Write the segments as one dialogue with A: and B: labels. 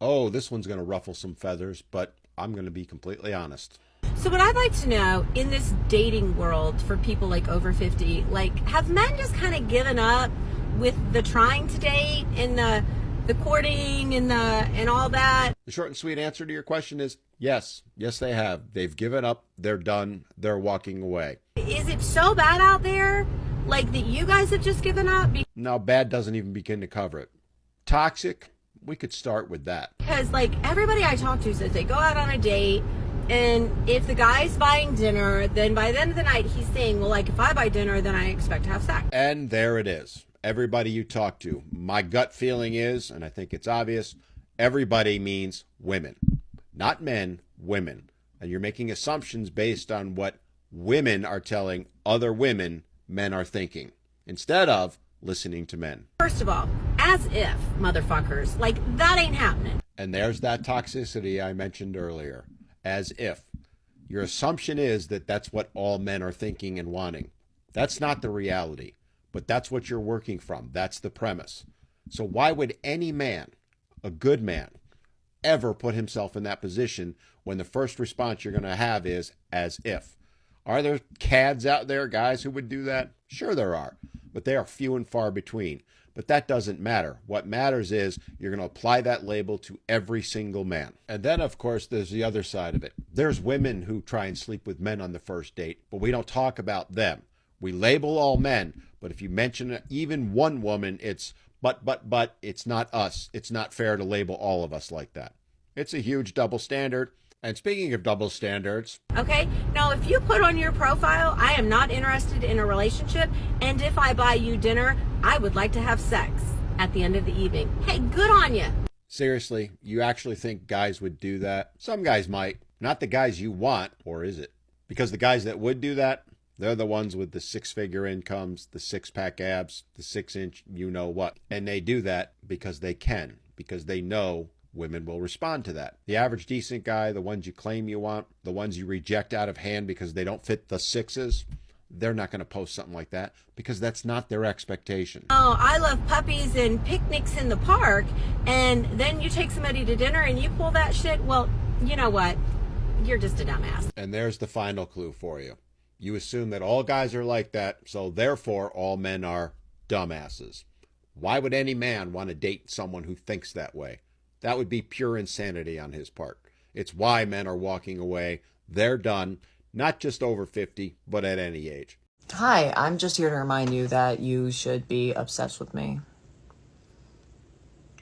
A: Oh, this one's going to ruffle some feathers, but I'm going to be completely honest.
B: So what I'd like to know, in this dating world for people like over 50, like, have men just kind of given up with the trying to date and the courting and all that?
A: The short and sweet answer to your question is yes. Yes, they have. They've given up. They're done. They're walking away.
B: Is it so bad out there, like, that you guys have just given up?
A: No, bad doesn't even begin to cover it. Toxic, we could start with that.
B: Because, like, everybody I talk to says they go out on a date, and if the guy's buying dinner, then by the end of the night, he's saying, well, like, if I buy dinner, then I expect to have sex.
A: And there it is. Everybody you talk to, my gut feeling is, and I think it's obvious, everybody means women. Not men, women. And you're making assumptions based on what women are telling other women men are thinking, instead of listening to men.
B: First of all, as if, motherfuckers, like, that ain't happening.
A: And there's that toxicity I mentioned earlier. As if. Your assumption is that that's what all men are thinking and wanting. That's not the reality, but that's what you're working from. That's the premise. So why would any man, a good man, ever put himself in that position when the first response you're going to have is as if? Are there cads out there, guys, who would do that? Sure there are, but they are few and far between. But that doesn't matter. What matters is you're going to apply that label to every single man. And then, of course, there's the other side of it. There's women who try and sleep with men on the first date, but we don't talk about them. We label all men, but if you mention even one woman, it's but, it's not us. It's not fair to label all of us like that. It's a huge double standard. And speaking of double standards.
B: Okay, now if you put on your profile, I am not interested in a relationship, and if I buy you dinner, I would like to have sex at the end of the evening. Hey, good on you.
A: Seriously, you actually think guys would do that? Some guys might. Not the guys you want, or is it? Because the guys that would do that, they're the ones with the six-figure incomes, the six-pack abs, the 6-inch you-know-what. And they do that because they can, because they know women will respond to that. The average decent guy, the ones you claim you want, the ones you reject out of hand because they don't fit the sixes, they're not going to post something like that because that's not their expectation.
B: Oh, I love puppies and picnics in the park, and then you take somebody to dinner and you pull that shit, well, you know what? You're just a dumbass.
A: And there's the final clue for you. You assume that all guys are like that, so therefore all men are dumbasses. Why would any man want to date someone who thinks that way? That would be pure insanity on his part. It's why men are walking away. They're done, not just over 50, but at any age.
C: Hi, I'm just here to remind you that you should be obsessed with me.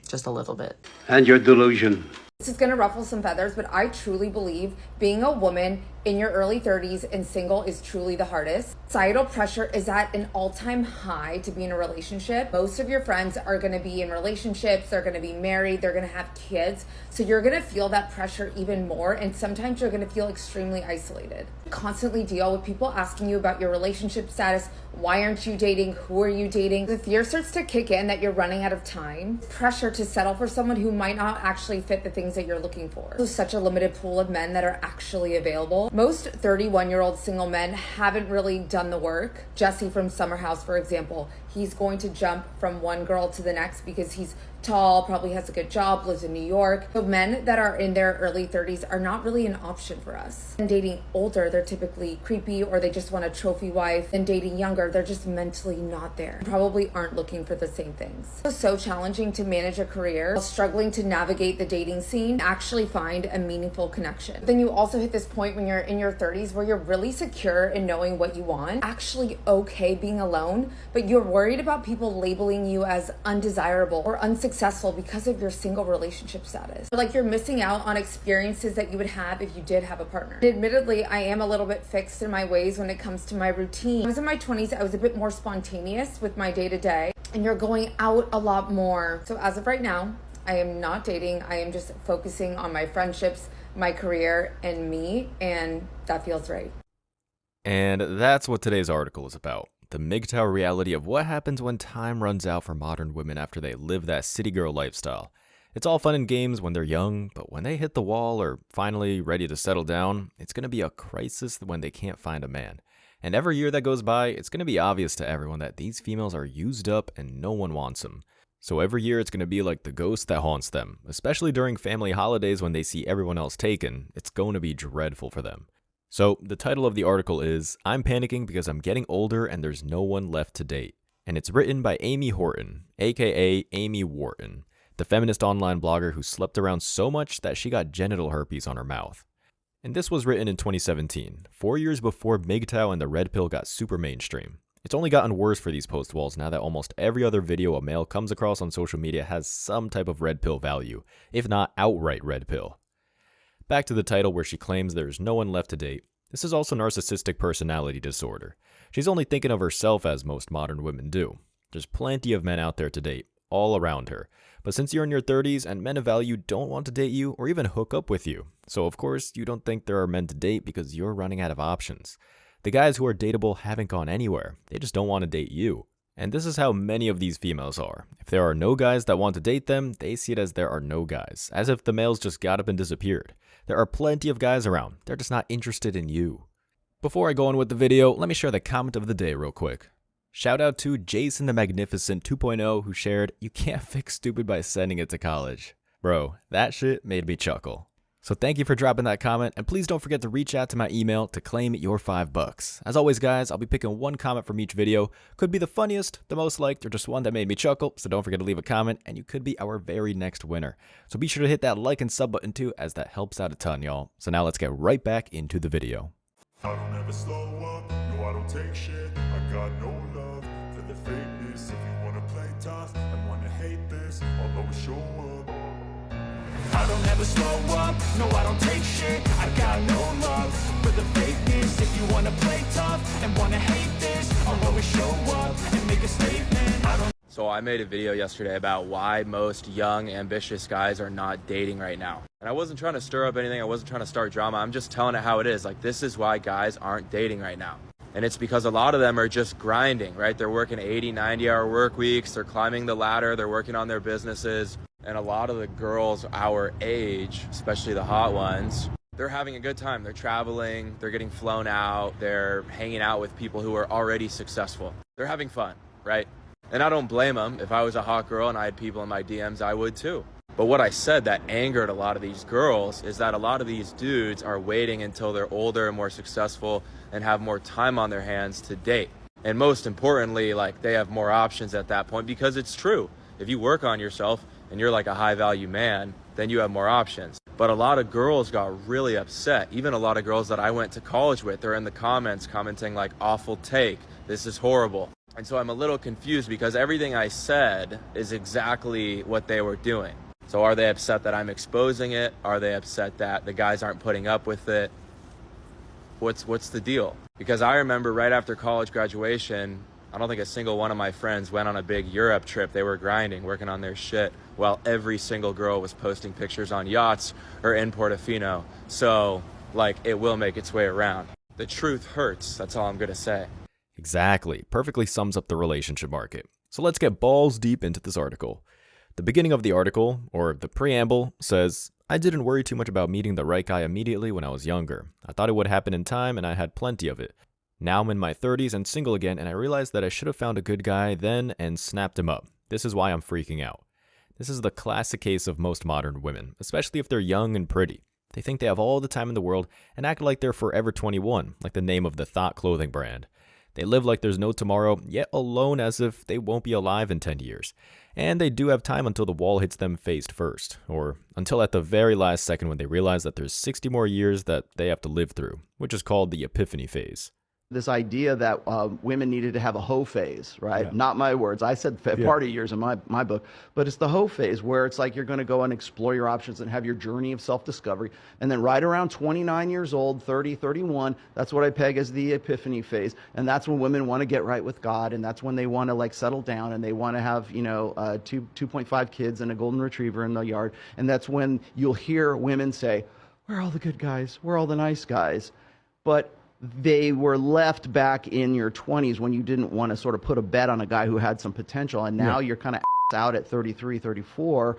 C: Just a little bit.
D: And your delusion.
E: This is going to ruffle some feathers, but I truly believe being a woman in your early 30s and single is truly the hardest. Societal pressure is at an all-time high to be in a relationship. Most of your friends are going to be in relationships, they're going to be married, they're going to have kids. So you're going to feel that pressure even more, and sometimes you're going to feel extremely isolated. Constantly deal with people asking you about your relationship status. Why aren't you dating? Who are you dating? The fear starts to kick in that you're running out of time. Pressure to settle for someone who might not actually fit the things that you're looking for. There's such a limited pool of men that are actually available. Most 31-year-old single men haven't really done the work. Jesse from Summer House, for example, he's going to jump from one girl to the next because he's tall, probably has a good job, lives in New York. So men that are in their early 30s are not really an option for us. And dating older, they're typically creepy or they just want a trophy wife. And dating younger, they're just mentally not there. Probably aren't looking for the same things. It's so challenging to manage a career while struggling to navigate the dating scene, actually find a meaningful connection. Then you also hit this point when you're in your 30s where you're really secure in knowing what you want, actually okay being alone, but you're worried about people labeling you as undesirable or unsuccessful because of your single relationship status. Like you're missing out on experiences that you would have if you did have a partner. And admittedly, I am a little bit fixed in my ways when it comes to my routine. When I was in my 20s, I was a bit more spontaneous with my day-to-day, and you're going out a lot more. So as of right now, I am not dating. I am just focusing on my friendships, my career, and me, and that feels right.
F: And that's what today's article is about. The MGTOW reality of what happens when time runs out for modern women after they live that city girl lifestyle. It's all fun and games when they're young, but when they hit the wall or finally ready to settle down, it's going to be a crisis when they can't find a man. And every year that goes by, it's going to be obvious to everyone that these females are used up and no one wants them. So every year it's going to be like the ghost that haunts them, especially during family holidays when they see everyone else taken. It's going to be dreadful for them. So the title of the article is, I'm panicking because I'm getting older and there's no one left to date. And it's written by Amy Horton, aka Amy Wharton, the feminist online blogger who slept around so much that she got genital herpes on her mouth. And this was written in 2017, 4 years before MGTOW and the red pill got super mainstream. It's only gotten worse for these post walls now that almost every other video a male comes across on social media has some type of red pill value, if not outright red pill. Back to the title where she claims there's no one left to date. This is also narcissistic personality disorder. She's only thinking of herself as most modern women do. There's plenty of men out there to date, all around her. But since you're in your 30s and men of value don't want to date you or even hook up with you, so of course you don't think there are men to date because you're running out of options. The guys who are dateable haven't gone anywhere, they just don't want to date you. And this is how many of these females are. If there are no guys that want to date them, they see it as there are no guys, as if the males just got up and disappeared. There are plenty of guys around, they're just not interested in you. Before I go on with the video, let me share the comment of the day real quick. Shout out to Jason the Magnificent 2.0 who shared, "You can't fix stupid by sending it to college." Bro, that shit made me chuckle. So thank you for dropping that comment, and please don't forget to reach out to my email to claim your $5. As always guys, I'll be picking one comment from each video. Could be the funniest, the most liked, or just one that made me chuckle, so don't forget to leave a comment, and you could be our very next winner. So be sure to hit that like and sub button too, as that helps out a ton, y'all. So now let's get right back into the video.
D: I don't ever slow up, no I don't take shit. I got no love for the fakeness. If you wanna play tough and wanna hate this, I'll always show up. I don't ever slow up, no I don't take shit. I got no love for the fakeness. If you wanna play tough and wanna hate this, I'll always show up and make a statement. I don't.
G: So I made a video yesterday about why most young, ambitious guys are not dating right now. And I wasn't trying to stir up anything, I wasn't trying to start drama, I'm just telling it how it is. Like, this is why guys aren't dating right now. And it's because a lot of them are just grinding, right? They're working 80, 90-hour work weeks, they're climbing the ladder, they're working on their businesses. And a lot of the girls our age, especially the hot ones, they're having a good time. They're traveling, they're getting flown out, they're hanging out with people who are already successful. They're having fun, right? And I don't blame them. If I was a hot girl and I had people in my DMs, I would too. But what I said that angered a lot of these girls is that a lot of these dudes are waiting until they're older and more successful and have more time on their hands to date. And most importantly, like, they have more options at that point, because it's true. If you work on yourself and you're like a high value man, then you have more options. But a lot of girls got really upset. Even a lot of girls that I went to college with, they're in the comments commenting like, awful take, this is horrible. And so I'm a little confused because everything I said is exactly what they were doing. So are they upset that I'm exposing it? Are they upset that the guys aren't putting up with it? What's the deal? Because I remember right after college graduation, I don't think a single one of my friends went on a big Europe trip. They were grinding, working on their shit, while every single girl was posting pictures on yachts or in Portofino. So, like, it will make its way around. The truth hurts, that's all I'm gonna say.
F: Exactly. Perfectly sums up the relationship market. So let's get balls deep into this article. The beginning of the article, or the preamble, says, I didn't worry too much about meeting the right guy immediately when I was younger. I thought it would happen in time and I had plenty of it. Now I'm in my 30s and single again, and I realized that I should have found a good guy then and snapped him up. This is why I'm freaking out. This is the classic case of most modern women, especially if they're young and pretty. They think they have all the time in the world and act like they're forever 21, like the name of the Thought clothing brand. They live like there's no tomorrow, yet alone as if they won't be alive in 10 years. And they do have time until the wall hits them face first, or until at the very last second when they realize that there's 60 more years that they have to live through, which is called the epiphany phase.
H: This idea that women needed to have a hoe phase, right?
I: Yeah.
H: Not my words. I said party years in my book, but it's the hoe phase where it's like you're going to go and explore your options and have your journey of self-discovery. And then right around 29 years old, 30, 31, that's what I peg as the epiphany phase. And that's when women want to get right with God. And that's when they want to like settle down and they want to have, 2.5 kids and a golden retriever in the yard. And that's when you'll hear women say, where are all the good guys? Where are all the nice guys? But they were left back in your 20s when you didn't want to sort of put a bet on a guy who had some potential, and now you're kind of out at 33, 34,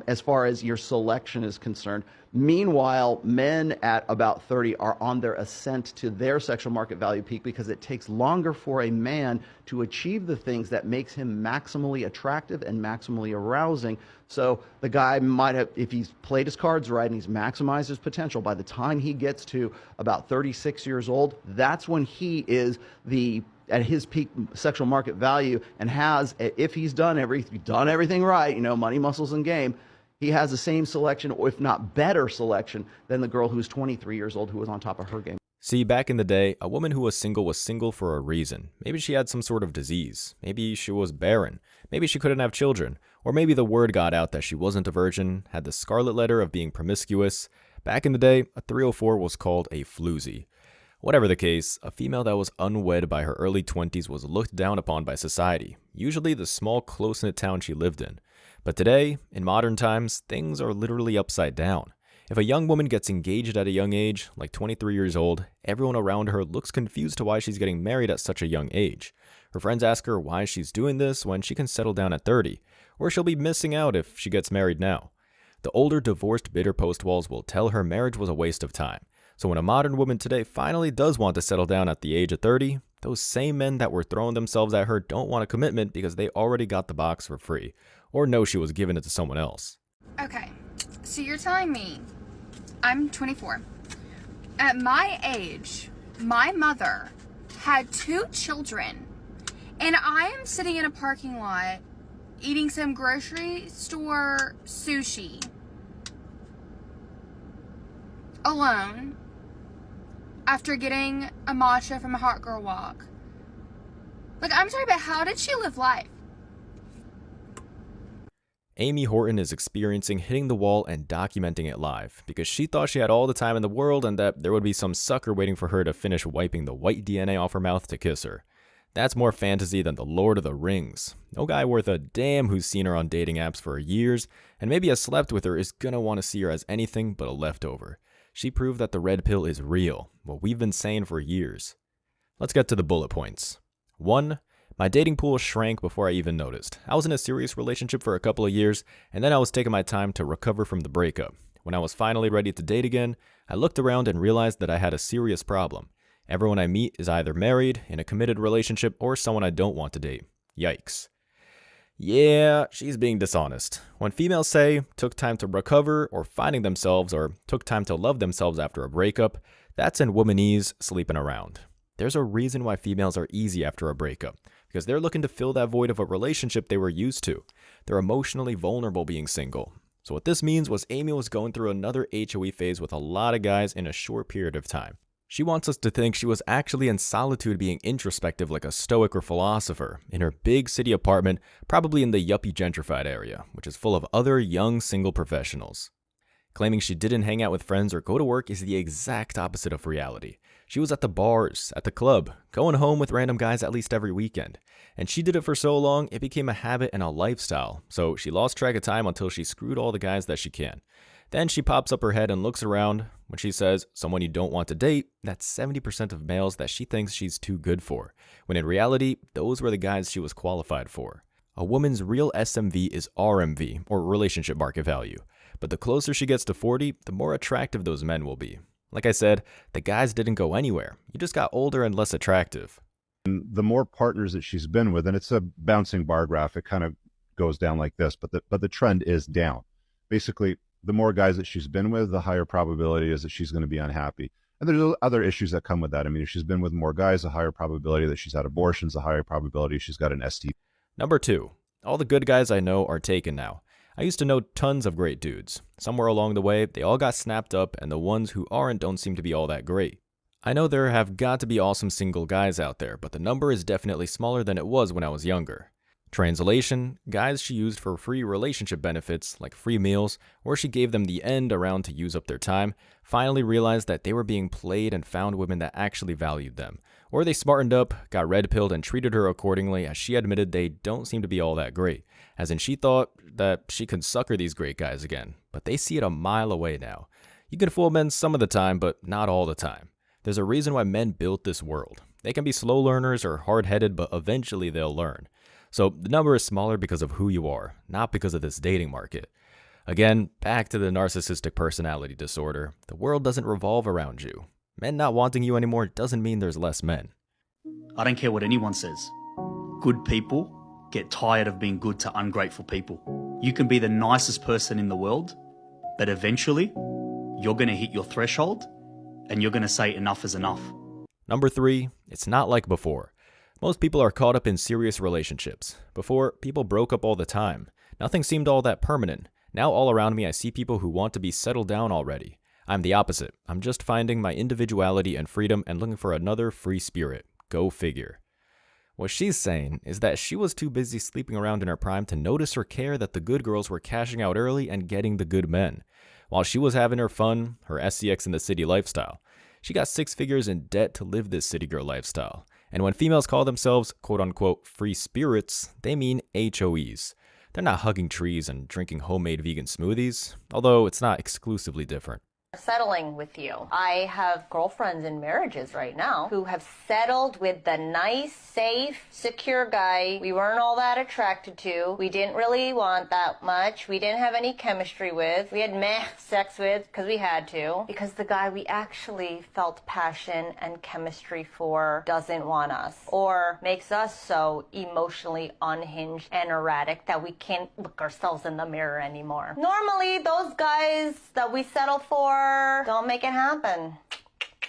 H: as far as your selection is concerned. Meanwhile, men at about 30 are on their ascent to their sexual market value peak because it takes longer for a man to achieve the things that makes him maximally attractive and maximally arousing. So the guy might have, if he's played his cards right and he's maximized his potential, by the time he gets to about 36 years old, that's when he is at his peak sexual market value and has, if he's done everything right, money, muscles, and game, he has the same selection, or if not better selection, than the girl who's 23 years old who was on top of her game.
F: See, back in the day, a woman who was single for a reason. Maybe she had some sort of disease. Maybe she was barren. Maybe she couldn't have children. Or maybe the word got out that she wasn't a virgin, had the scarlet letter of being promiscuous. Back in the day, a 304 was called a floozy. Whatever the case, a female that was unwed by her early 20s was looked down upon by society, usually the small, close-knit town she lived in. But today, in modern times, things are literally upside down. If a young woman gets engaged at a young age, like 23 years old, everyone around her looks confused to why she's getting married at such a young age. Her friends ask her why she's doing this when she can settle down at 30, or she'll be missing out if she gets married now. The older, divorced, bitter post-walls will tell her marriage was a waste of time. So when a modern woman today finally does want to settle down at the age of 30, those same men that were throwing themselves at her don't want a commitment because they already got the box for free, or know she was giving it to someone else.
I: Okay, so you're telling me, I'm 24. At my age, my mother had 2 children, and I am sitting in a parking lot eating some grocery store sushi alone after getting a matcha from a hot girl walk. Like, I'm sorry, but how did she live life?
F: Amy Horton is experiencing hitting the wall and documenting it live because she thought she had all the time in the world and that there would be some sucker waiting for her to finish wiping the white DNA off her mouth to kiss her. That's more fantasy than the Lord of the Rings. No guy worth a damn who's seen her on dating apps for years and maybe has slept with her is gonna want to see her as anything but a leftover. She proved that the red pill is real, what we've been saying for years. Let's get to the bullet points. 1. My dating pool shrank before I even noticed. I was in a serious relationship for a couple of years, and then I was taking my time to recover from the breakup. When I was finally ready to date again, I looked around and realized that I had a serious problem. Everyone I meet is either married, in a committed relationship, or someone I don't want to date. Yikes. Yeah, she's being dishonest. When females say, took time to recover, or finding themselves, or took time to love themselves after a breakup, that's in womanese sleeping around. There's a reason why females are easy after a breakup, because they're looking to fill that void of a relationship they were used to. They're emotionally vulnerable being single. So what this means was Amy was going through another HOE phase with a lot of guys in a short period of time. She wants us to think she was actually in solitude being introspective like a stoic or philosopher in her big city apartment, probably in the yuppie gentrified area, which is full of other young single professionals. Claiming she didn't hang out with friends or go to work is the exact opposite of reality. She was at the bars, at the club, going home with random guys at least every weekend. And she did it for so long, it became a habit and a lifestyle, so she lost track of time until she screwed all the guys that she can. Then she pops up her head and looks around. When she says, someone you don't want to date, that's 70% of males that she thinks she's too good for, when in reality, those were the guys she was qualified for. A woman's real SMV is RMV, or relationship market value. But the closer she gets to 40, the more attractive those men will be. Like I said, the guys didn't go anywhere. You just got older and less attractive.
J: And the more partners that she's been with, and it's a bouncing bar graph, it kind of goes down like this, but the trend is down. Basically, the more guys that she's been with, the higher probability is that she's going to be unhappy. And there's other issues that come with that. I mean, if she's been with more guys, the higher probability that she's had abortions, the higher probability she's got an STD.
F: Number 2. All the good guys I know are taken now. I used to know tons of great dudes. Somewhere along the way, they all got snapped up, and the ones who aren't don't seem to be all that great. I know there have got to be awesome single guys out there, but the number is definitely smaller than it was when I was younger. Translation, guys she used for free relationship benefits, like free meals, or she gave them the end around to use up their time, finally realized that they were being played and found women that actually valued them. Or they smartened up, got red-pilled, and treated her accordingly, as she admitted they don't seem to be all that great, as in she thought that she could sucker these great guys again, but they see it a mile away now. You can fool men some of the time, but not all the time. There's a reason why men built this world. They can be slow learners or hard-headed, but eventually they'll learn. So the number is smaller because of who you are, not because of this dating market. Again, back to the narcissistic personality disorder. The world doesn't revolve around you. Men not wanting you anymore doesn't mean there's less men.
K: I don't care what anyone says. Good people get tired of being good to ungrateful people. You can be the nicest person in the world, but eventually you're going to hit your threshold and you're going to say enough is enough.
F: Number 3, it's not like before. Most people are caught up in serious relationships. Before, people broke up all the time. Nothing seemed all that permanent. Now all around me I see people who want to be settled down already. I'm the opposite. I'm just finding my individuality and freedom and looking for another free spirit. Go figure. What she's saying is that she was too busy sleeping around in her prime to notice or care that the good girls were cashing out early and getting the good men. While she was having her fun, her SCX in the city lifestyle, she got 6 figures in debt to live this city girl lifestyle. And when females call themselves quote-unquote free spirits, they mean HOEs. They're not hugging trees and drinking homemade vegan smoothies, although it's not exclusively different.
L: Settling with you. I have girlfriends in marriages right now who have settled with the nice, safe, secure guy we weren't all that attracted to. We didn't really want that much. We didn't have any chemistry with. We had meh sex with because we had to. Because the guy we actually felt passion and chemistry for doesn't want us. Or makes us so emotionally unhinged and erratic that we can't look ourselves in the mirror anymore. Normally, those guys that we settle for don't make it happen.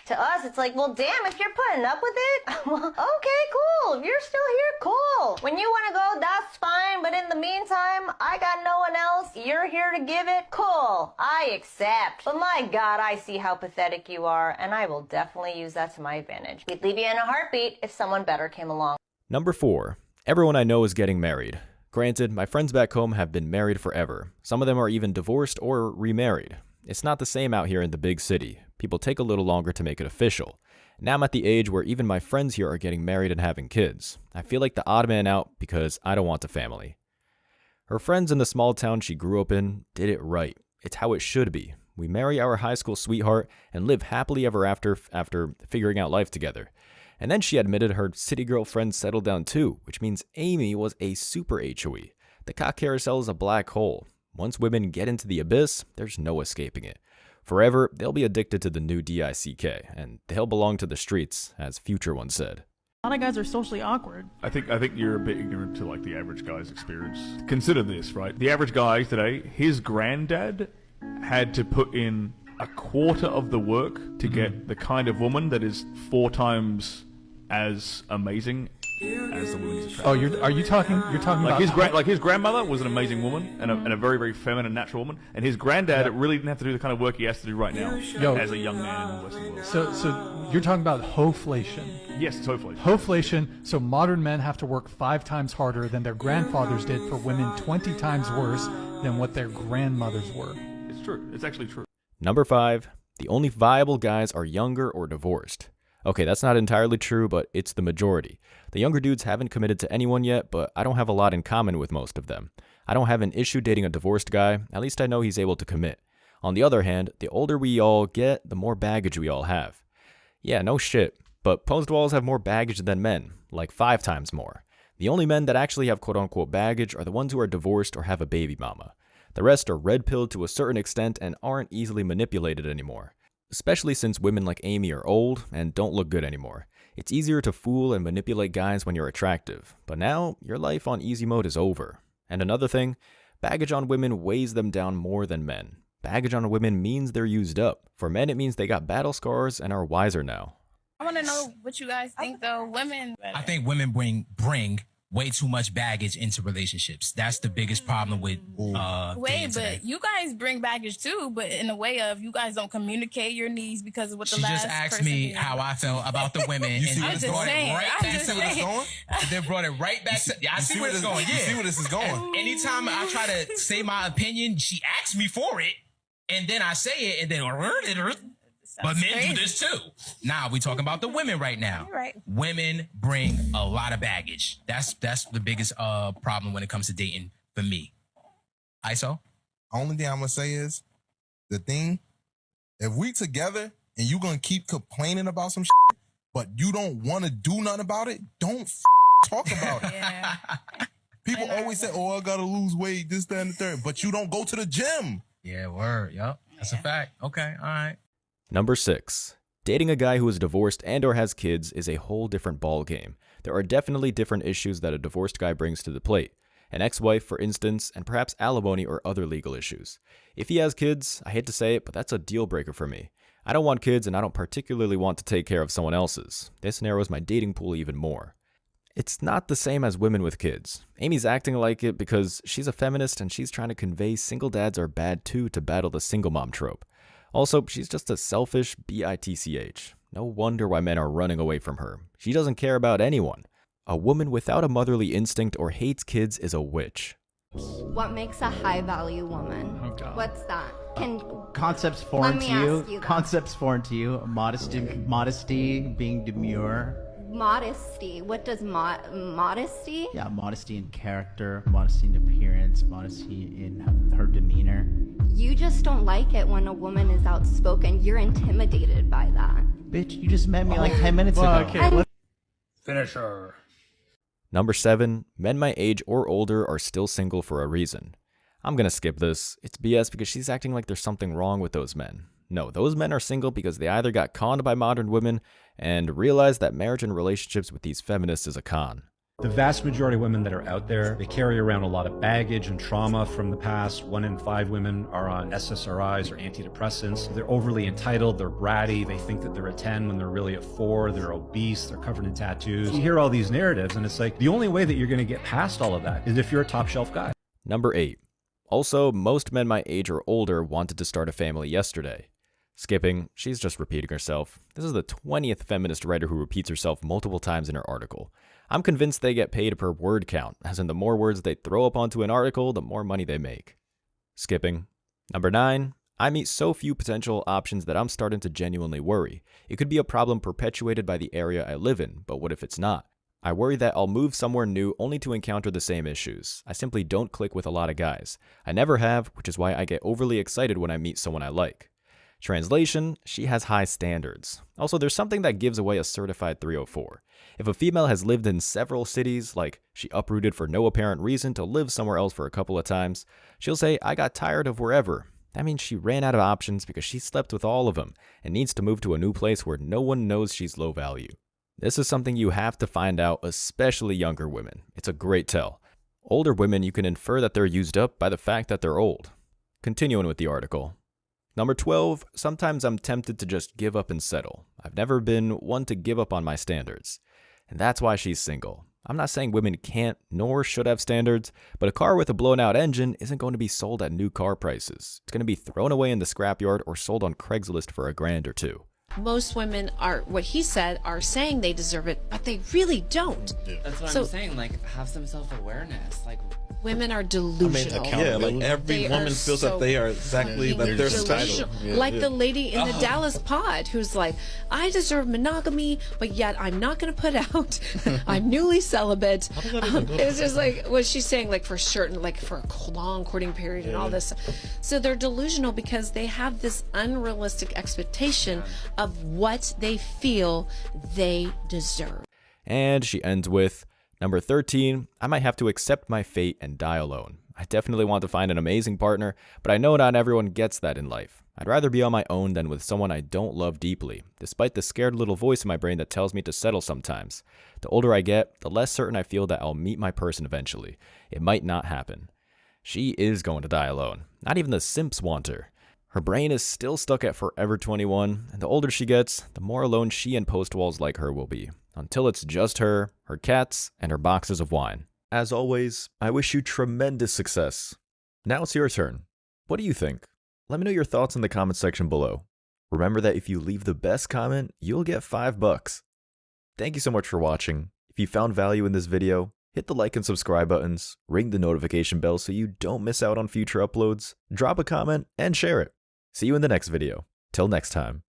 L: To us, it's like, well, damn, if you're putting up with it, well, okay, cool. If you're still here, cool. When you want to go, that's fine. But in the meantime, I got no one else. You're here to give it. Cool. I accept. But my God, I see how pathetic you are, and I will definitely use that to my advantage. We'd leave you in a heartbeat if someone better came along.
F: Number 4, everyone I know is getting married. Granted, my friends back home have been married forever. Some of them are even divorced or remarried. It's not the same out here in the big city. People take a little longer to make it official. Now I'm at the age where even my friends here are getting married and having kids. I feel like the odd man out because I don't want a family. Her friends in the small town she grew up in did it right. It's how it should be. We marry our high school sweetheart and live happily ever after figuring out life together. And then she admitted her city girl friends settled down too, which means Amy was a super HOE. The cock carousel is a black hole. Once women get into the abyss, there's no escaping it. Forever, they'll be addicted to the new DICK, and they'll belong to the streets, as Future once said.
M: A lot of guys are socially awkward.
N: I think you're a bit ignorant to like the average guy's experience. Consider this, right? The average guy today, his granddad had to put in a quarter of the work to get the kind of woman that is 4 times as amazing as the woman he's attracted.
O: Oh, are you talking about
N: his grandmother was an amazing woman and a very, very feminine, natural woman, and his granddad really didn't have to do the kind of work he has to do right now as a young man in the Western world.
O: So you're talking about hoflation.
N: Yes, it's hoflation.
O: Hoflation. So modern men have to work 5 times harder than their grandfathers did for women 20 times worse than what their grandmothers were.
N: It's true. It's actually true.
F: Number 5, the only viable guys are younger or divorced. Okay, that's not entirely true, but it's the majority. The younger dudes haven't committed to anyone yet, but I don't have a lot in common with most of them. I don't have an issue dating a divorced guy, at least I know he's able to commit. On the other hand, the older we all get, the more baggage we all have. Yeah, no shit, but post-walls have more baggage than men, like 5 times more. The only men that actually have quote-unquote baggage are the ones who are divorced or have a baby mama. The rest are red-pilled to a certain extent and aren't easily manipulated anymore. Especially since women like Amy are old and don't look good anymore. It's easier to fool and manipulate guys when you're attractive, but now your life on easy mode is over. And another thing, baggage on women weighs them down more than men. Baggage on women means they're used up. For men, it means they got battle scars and are wiser now.
P: I want to know what you guys think, though. Women.
Q: I think women bring way too much baggage into relationships. That's the biggest problem with
P: Wait, but you guys bring baggage too, but in a way of you guys don't communicate your needs because of what the last
Q: person
P: did.
Q: She just asked me how I felt about the women and
P: I'm just saying.
Q: Then brought it right back to, I see where it's going.
R: You see where this is going.
Q: And anytime I try to say my opinion, she asks me for it, and then I say it, and then but men do this too. Nah, we talking about the women right now.
P: You're right.
Q: Women bring a lot of baggage. That's the biggest problem when it comes to dating for me. ISO?
R: Only thing I'm gonna say is the thing, if we together and you gonna keep complaining about some shit, but you don't want to do nothing about it, don't talk about it.
P: Yeah.
R: People always say, "Oh, I gotta lose weight, this, that, and the third," but you don't go to the gym.
Q: Yeah, word. Yep. That's a fact. Okay. All right.
F: Number 6. Dating a guy who is divorced and or has kids is a whole different ball game. There are definitely different issues that a divorced guy brings to the plate. An ex-wife, for instance, and perhaps alimony or other legal issues. If he has kids, I hate to say it, but that's a deal breaker for me. I don't want kids and I don't particularly want to take care of someone else's. This narrows my dating pool even more. It's not the same as women with kids. Amy's acting like it because she's a feminist and she's trying to convey single dads are bad too to battle the single mom trope. Also, she's just a selfish bitch. No wonder why men are running away from her. She doesn't care about anyone. A woman without a motherly instinct or hates kids is a witch.
S: What makes a high-value woman?
T: Oh, God.
S: What's that?
T: Concepts
S: Let
T: foreign
S: me
T: to
S: ask you
T: you.
S: that.
T: Concepts foreign to you. Modesty, being demure.
S: Modesty. What does modesty?
T: Yeah, modesty in character, modesty in appearance, modesty in her demeanor.
S: You just don't like it when a woman is outspoken. You're intimidated by that.
T: Bitch, you just met me like 10 minutes ago.
S: And
Q: Finish her.
F: Number 7. Men my age or older are still single for a reason. I'm gonna skip this. It's BS because she's acting like there's something wrong with those men. No, those men are single because they either got conned by modern women and realized that marriage and relationships with these feminists is a con.
U: The vast majority of women that are out there, they carry around a lot of baggage and trauma from the past. 1 in 5 women are on SSRIs or antidepressants. They're overly entitled, they're bratty, they think that they're a 10 when they're really a 4, they're obese, they're covered in tattoos. You hear all these narratives and it's like, the only way that you're gonna get past all of that is if you're a top shelf guy.
F: Number 8. Also, most men my age or older wanted to start a family yesterday. Skipping, she's just repeating herself. This is the 20th feminist writer who repeats herself multiple times in her article. I'm convinced they get paid per word count, as in the more words they throw up onto an article, the more money they make. Skipping. Number 9. I meet so few potential options that I'm starting to genuinely worry. It could be a problem perpetuated by the area I live in, but what if it's not? I worry that I'll move somewhere new only to encounter the same issues. I simply don't click with a lot of guys. I never have, which is why I get overly excited when I meet someone I like. Translation, she has high standards. Also, there's something that gives away a certified 304. If a female has lived in several cities, like she uprooted for no apparent reason to live somewhere else for a couple of times, she'll say, I got tired of wherever. That means she ran out of options because she slept with all of them and needs to move to a new place where no one knows she's low value. This is something you have to find out, especially younger women. It's a great tell. Older women, you can infer that they're used up by the fact that they're old. Continuing with the article. Number 12, sometimes I'm tempted to just give up and settle. I've never been one to give up on my standards. And that's why she's single. I'm not saying women can't nor should have standards, but a car with a blown out engine isn't going to be sold at new car prices. It's going to be thrown away in the scrapyard or sold on Craigslist for $1,000 or $2.
V: Most women are, what he said, are saying they deserve it, but they really don't.
W: That's what I'm saying. Like, have some self-awareness. Like,
V: women are delusional.
X: Yeah, like every woman feels that they are exactly that they're entitled.
V: Like the lady in the Dallas pod who's like, I deserve monogamy, but yet I'm not going to put out. I'm newly celibate. It's just like what she's saying, like for certain, like for a long courting period and all this. So they're delusional because they have this unrealistic expectation of what they feel they deserve.
F: And she ends with, Number 13, I might have to accept my fate and die alone. I definitely want to find an amazing partner, but I know not everyone gets that in life. I'd rather be on my own than with someone I don't love deeply, despite the scared little voice in my brain that tells me to settle sometimes. The older I get, the less certain I feel that I'll meet my person eventually. It might not happen. She is going to die alone. Not even the simps want her. Her brain is still stuck at Forever 21, and the older she gets, the more alone she and post-walls like her will be. Until it's just her cats, and her boxes of wine. As always, I wish you tremendous success. Now it's your turn. What do you think? Let me know your thoughts in the comment section below. Remember that if you leave the best comment, you'll get $5. Thank you so much for watching. If you found value in this video, hit the like and subscribe buttons, ring the notification bell so you don't miss out on future uploads, drop a comment, and share it. See you in the next video. Till next time.